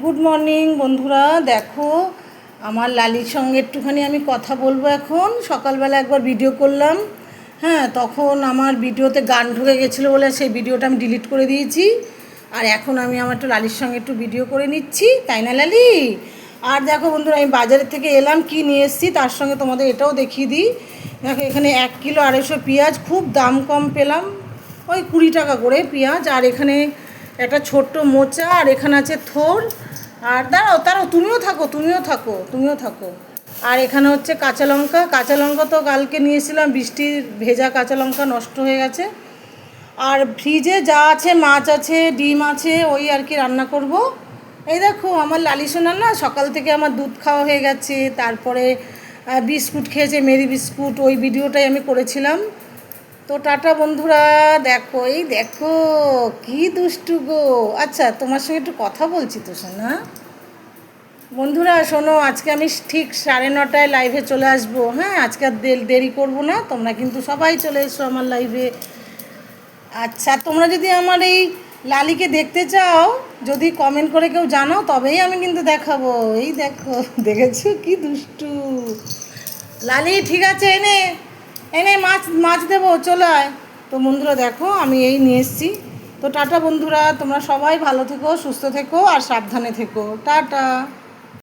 Good morning বন্ধুরা। দেখো আমার লালির সঙ্গে একটুখানি আমি কথা বলবো। এখন সকালবেলা একবার ভিডিও করলাম, হ্যাঁ, তখন আমার ভিডিওতে গান ঢুকে গেছিলো বলে সেই ভিডিওটা আমি ডিলিট করে দিয়েছি। আর এখন আমি আমার একটু লালির সঙ্গে একটু ভিডিও করে নিচ্ছি, তাই না লালি? আর দেখো বন্ধুরা, আমি বাজারের থেকে এলাম, কি নিয়ে এসেছি তার সঙ্গে তোমাদের এটাও দেখিয়ে দিই। দেখো এখানে 1 কিলো 250 পেঁয়াজ, খুব দাম কম পেলাম, ওই 20 টাকা করে পেঁয়াজ। আর এখানে একটা ছোট্ট মোচা, আর এখানে আছে থোর। আর দাঁড়াও তুমিও থাকো। আর এখানে হচ্ছে কাঁচা লঙ্কা তো কালকে নিয়েছিলাম, বৃষ্টির ভেজা কাঁচা লঙ্কা নষ্ট হয়ে গেছে। আর ফ্রিজে যা আছে, মাছ আছে, ডিম আছে, ওই আর কি রান্না করব। এই দেখো আমার লালি সোনা না, সকাল থেকে আমার দুধ খাওয়া হয়ে গেছে, তারপরে বিস্কুট খেয়েছে, মেরি বিস্কুট, ওই ভিডিওটাই আমি করেছিলাম। তো টাটা বন্ধুরা। দেখো এই দেখো কি দুষ্টু গো। আচ্ছা, তোমার সঙ্গে একটু কথা বলছি তো সোনা। বন্ধুরা শোনো, আজকে আমি ঠিক 9:30 লাইভে চলে আসবো, হ্যাঁ, আজকে আর দেরি করবো না, তোমরা কিন্তু সবাই চলে এসো আমার লাইভে। আচ্ছা, তোমরা যদি আমার এই লালিকে দেখতে চাও, যদি কমেন্ট করে কেউ জানাও, তবেই আমি কিন্তু দেখাবো। এই দেখো, দেখেছো কি দুষ্টু লালি। ঠিক আছে, এনে এনে মাছ মাছ দেবো, চলে আয়। তো বন্ধুরা দেখো আমি এই নিয়ে এসেছি। তো টাটা বন্ধুরা, তোমরা সবাই ভালো থেকো, সুস্থ থেকো আর সাবধানে থেকো। টাটা।